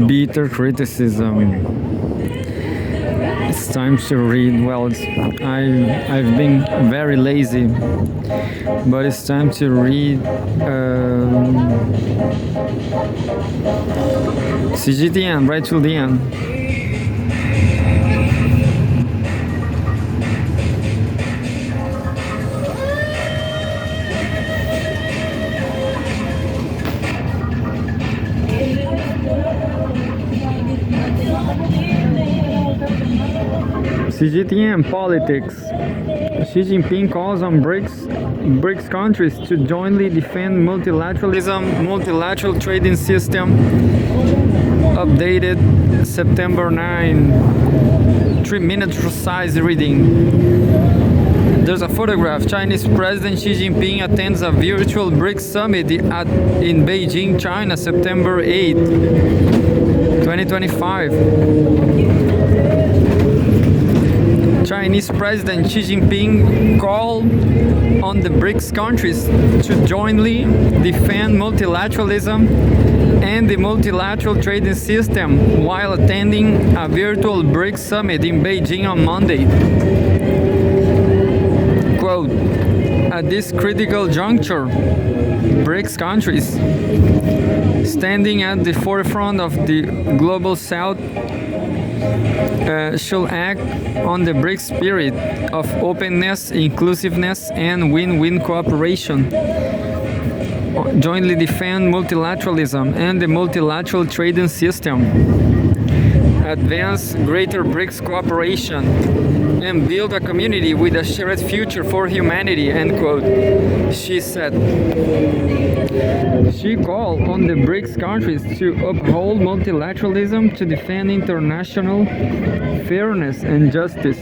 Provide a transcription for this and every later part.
Bitter criticism. It's time to read. Well, I've been very lazy, but it's time to read Cgtn right till the end. Cgtn politics. Xi Jinping calls on BRICS countries to jointly defend multilateralism, multilateral trading system. Updated September 9. 3-minute precise reading. There's a photograph. Chinese President Xi Jinping attends a virtual BRICS summit in Beijing, China, September 8, 2025. Chinese President Xi Jinping called on the BRICS countries to jointly defend multilateralism and the multilateral trading system while attending a virtual BRICS summit in Beijing on Monday. Quote, at this critical juncture, BRICS countries, standing at the forefront of the global south, should act on the BRICS spirit of openness, inclusiveness, and win-win cooperation. Jointly defend multilateralism and the multilateral trading system. Advance greater BRICS cooperation and build a community with a shared future for humanity, end quote, she said. She called on the BRICS countries to uphold multilateralism to defend international fairness and justice.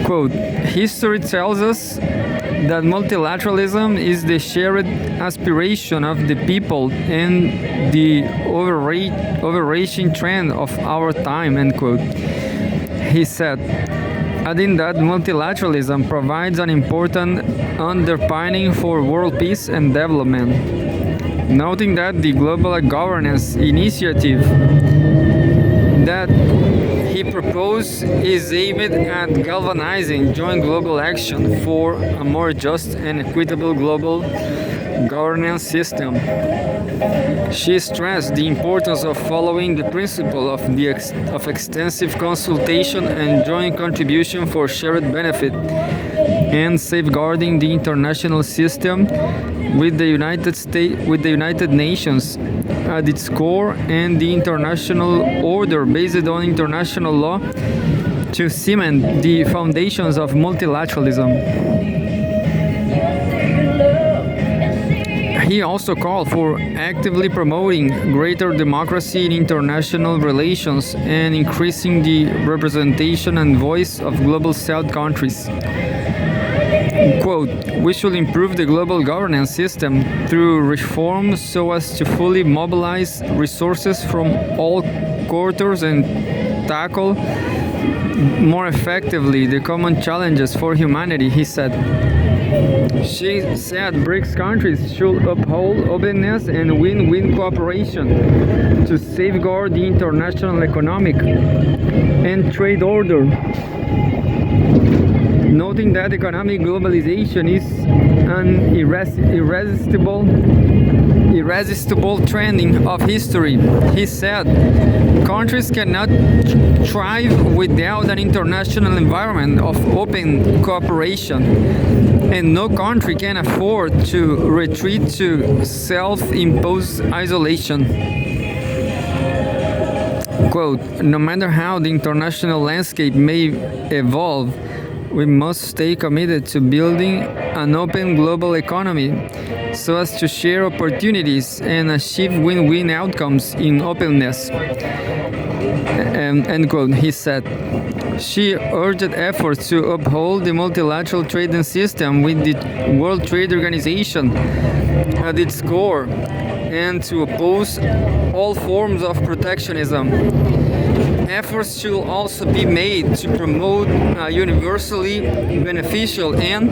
Quote, history tells us that multilateralism is the shared aspiration of the people and the overreaching trend of our time, end quote. He said, adding that multilateralism provides an important underpinning for world peace and development, noting that the global governance initiative that he proposed is aimed at galvanizing joint global action for a more just and equitable global governance system. She stressed the importance of following the principle of extensive consultation and joint contribution for shared benefit, and safeguarding the international system with the United Nations at its core and the international order based on international law to cement the foundations of multilateralism. He also called for actively promoting greater democracy in international relations and increasing the representation and voice of global South countries. Quote, we should improve the global governance system through reform so as to fully mobilize resources from all quarters and tackle more effectively the common challenges for humanity, he said. She said BRICS countries should uphold openness and win-win cooperation to safeguard the international economic and trade order, noting that economic globalization is an irresistible trending of history. He said, countries cannot thrive without an international environment of open cooperation, and no country can afford to retreat to self-imposed isolation. Quote, no matter how the international landscape may evolve, we must stay committed to building an open global economy so as to share opportunities and achieve win-win outcomes in openness. End quote, he said. She urged efforts to uphold the multilateral trading system with the World Trade Organization at its core and to oppose all forms of protectionism. Efforts should also be made to promote a universally beneficial and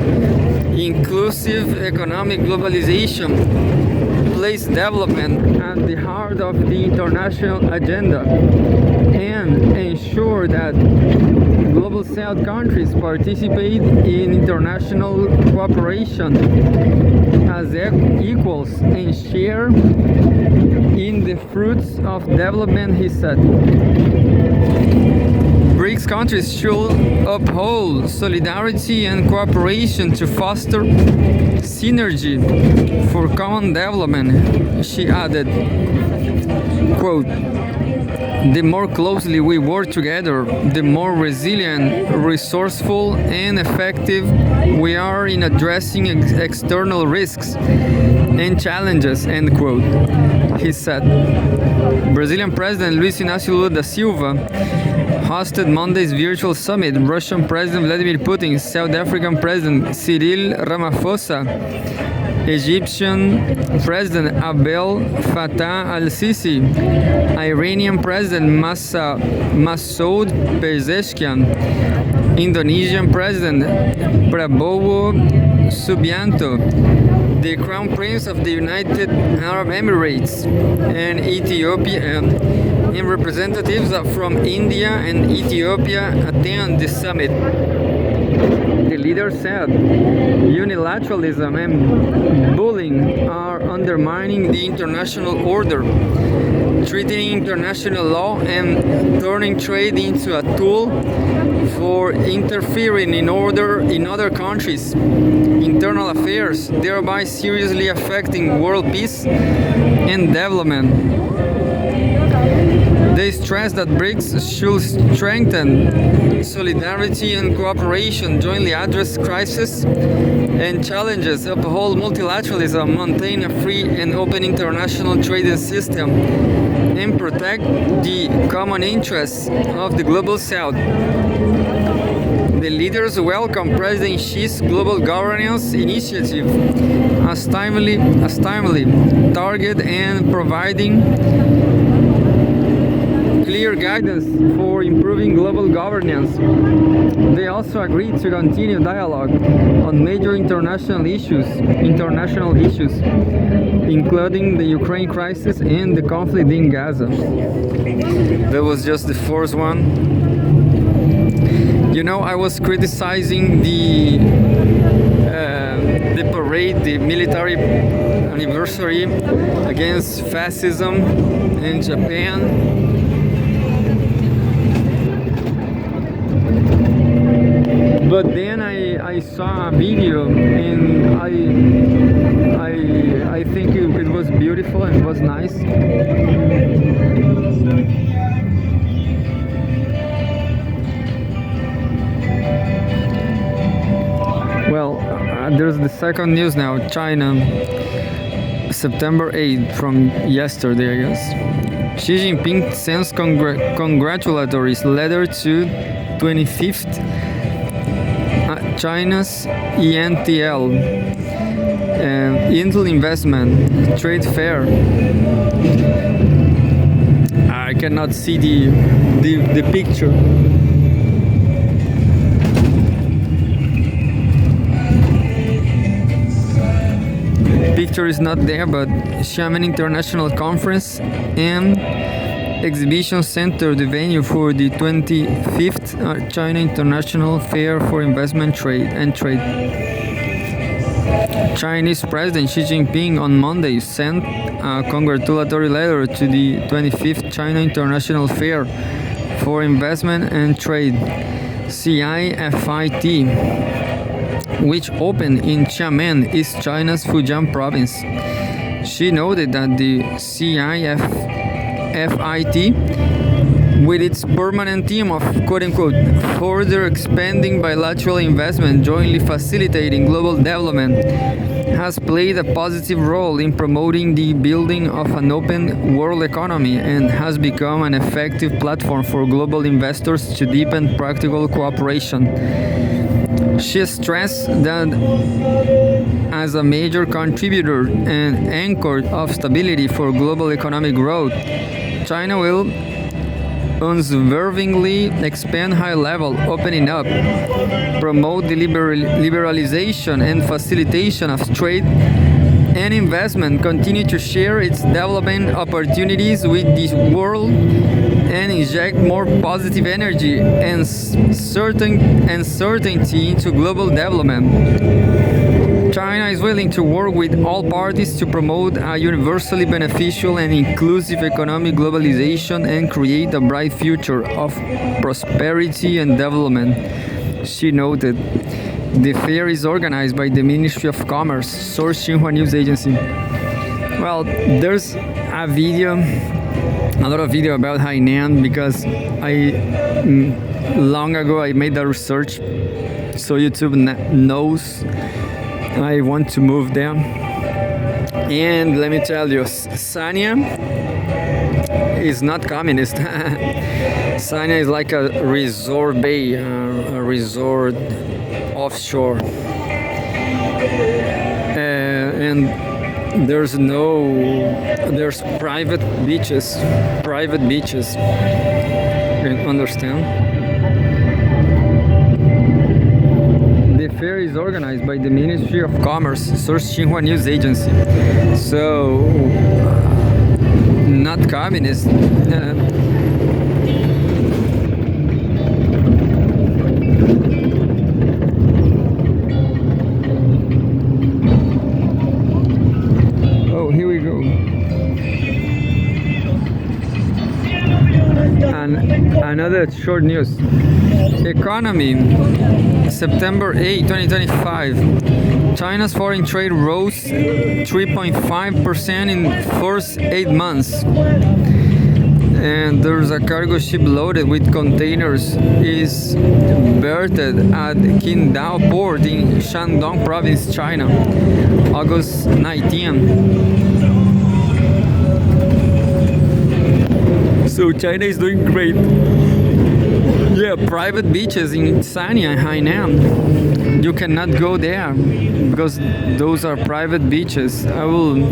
inclusive economic globalization, place development at the heart of the international agenda and ensure that Global South countries participate in international cooperation as equals and share in the fruits of development, he said. BRICS countries should uphold solidarity and cooperation to foster synergy for common development, she added. Quote, the more closely we work together, the more resilient, resourceful, and effective we are in addressing external risks and challenges, end quote, he said. Brazilian President Luiz Inácio Lula da Silva hosted Monday's virtual summit. Russian President Vladimir Putin, South African President Cyril Ramaphosa, Egyptian President Abdel Fattah al-Sisi, Iranian President Masoud Pezeshkian, Indonesian President Prabowo Subianto, the Crown Prince of the United Arab Emirates, and Ethiopia, and representatives from India and Ethiopia attend the summit. The leader said unilateralism and bullying are undermining the international order, treating international law and turning trade into a tool for interfering in other countries' internal affairs, thereby seriously affecting world peace and development. They stressed that BRICS should strengthen solidarity and cooperation, jointly address crises and challenges, uphold multilateralism, maintain a free and open international trading system, and protect the common interests of the Global South. The leaders welcome President Xi's Global Governance Initiative as timely target and providing clear guidance for improving global governance. They also agreed to continue dialogue on major international issues, including the Ukraine crisis and the conflict in Gaza. That was just the first one. You know, I was criticizing the parade, the military anniversary against fascism in Japan. But then I saw a video and I think it was beautiful and it was nice. Well, there's the second news now. China, September 8th, from yesterday, I guess. Xi Jinping sends congratulatory letter to 25th China's ENTL, Intel Investment Trade Fair. I cannot see the picture. Picture is not there, but Xiamen International Conference and Exhibition Center, the venue for the 25th China International Fair for Investment Trade. Chinese President Xi Jinping on Monday sent a congratulatory letter to the 25th China International Fair for Investment and Trade, CIFIT, which opened in Xiamen, East China's Fujian province. She noted that the CIFIT, with its permanent team of quote-unquote further expanding bilateral investment, jointly facilitating global development, has played a positive role in promoting the building of an open world economy and has become an effective platform for global investors to deepen practical cooperation. She stressed that as a major contributor and anchor of stability for global economic growth, China will unswervingly expand high-level opening up, promote the liberalization and facilitation of trade, and investment continue to share its development opportunities with the world and inject more positive energy and certainty into global development. China is willing to work with all parties to promote a universally beneficial and inclusive economic globalization and create a bright future of prosperity and development, she noted. The fair is organized by the Ministry of Commerce, source Xinhua News Agency. Well, there's a lot of video about Hainan because long ago I made that research, so YouTube knows I want to move there. And let me tell you, Sanya is not communist. Sanya is like a resort bay, a resort offshore, and there's private beaches. You understand? The fair is organized by the Ministry of Commerce, source Xinhua News Agency. So, not communist. Oh, here we go. And another short news. Economy, September 8, 2025. China's foreign trade rose 3.5% in the first 8 months. And there's a cargo ship loaded with containers is berthed at Qingdao port in Shandong province, China, August 19. So China is doing great. Yeah, private beaches in Sanya and Hainan. You cannot go there because those are private beaches. I will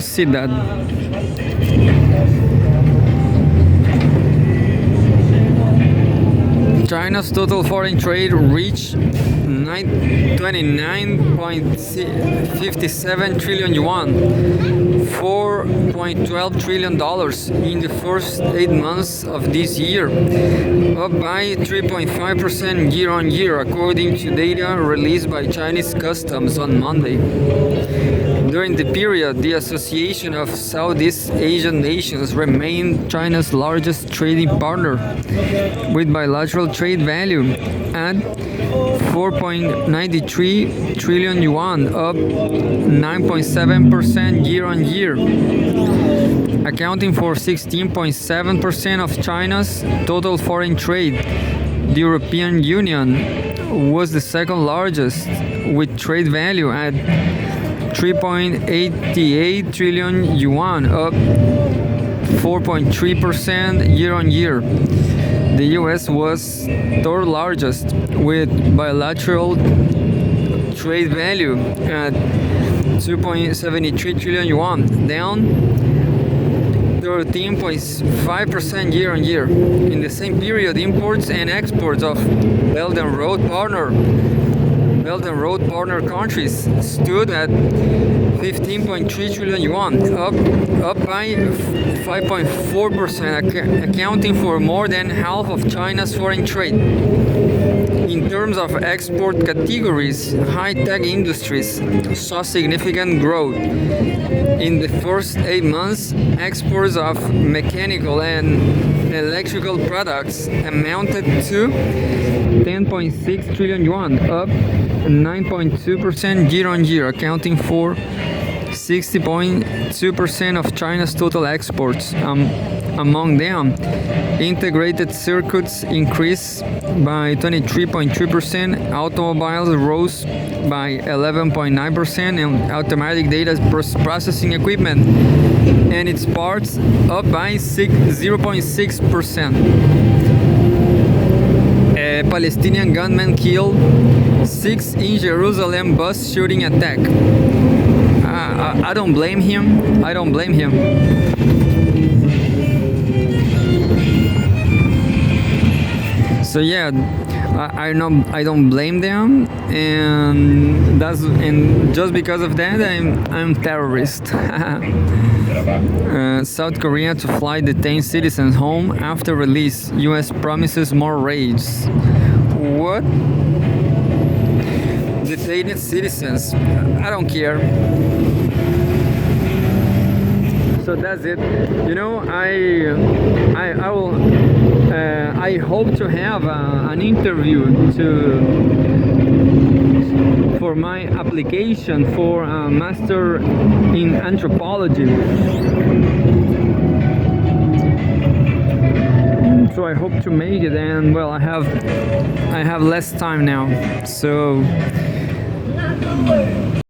see that. China's total foreign trade reached 29.57 trillion yuan, $4.12 trillion in the first 8 months of this year, up by 3.5% year-on-year, according to data released by Chinese Customs on Monday. During the period, the Association of Southeast Asian Nations remained China's largest trading partner, with bilateral trade value at 4.93 trillion yuan, up 9.7% year-on-year. Accounting for 16.7% of China's total foreign trade, the European Union was the second largest, with trade value at 3.88 trillion yuan, up 4.3% year-on-year. The US was third largest, with bilateral trade value at 2.73 trillion yuan, down 13.5% year-on-year. In the same period, imports and exports of Belt and Road partner countries stood at 15.3 trillion yuan, up by 5.4%, accounting for more than half of China's foreign trade. In terms of export categories, high-tech industries saw significant growth. In the first 8 months, exports of mechanical and electrical products amounted to 10.6 trillion yuan, up 9.2% year-on-year, accounting for 60.2% of China's total exports. Among them, integrated circuits increased by 23.3%, automobiles rose by 11.9%, and automatic data processing equipment and its parts up by 0.6%. A Palestinian gunman killed 6 in Jerusalem bus shooting attack. I don't blame him. So yeah, I don't blame them, and just because of that I'm terrorist. South Korea to fly detained citizens home after release. U.S. promises more raids. What? Detained citizens? I don't care. So that's it. You know, I will. I hope to have an interview for my application for a master in anthropology. So I hope to make it, and well, I have less time now. So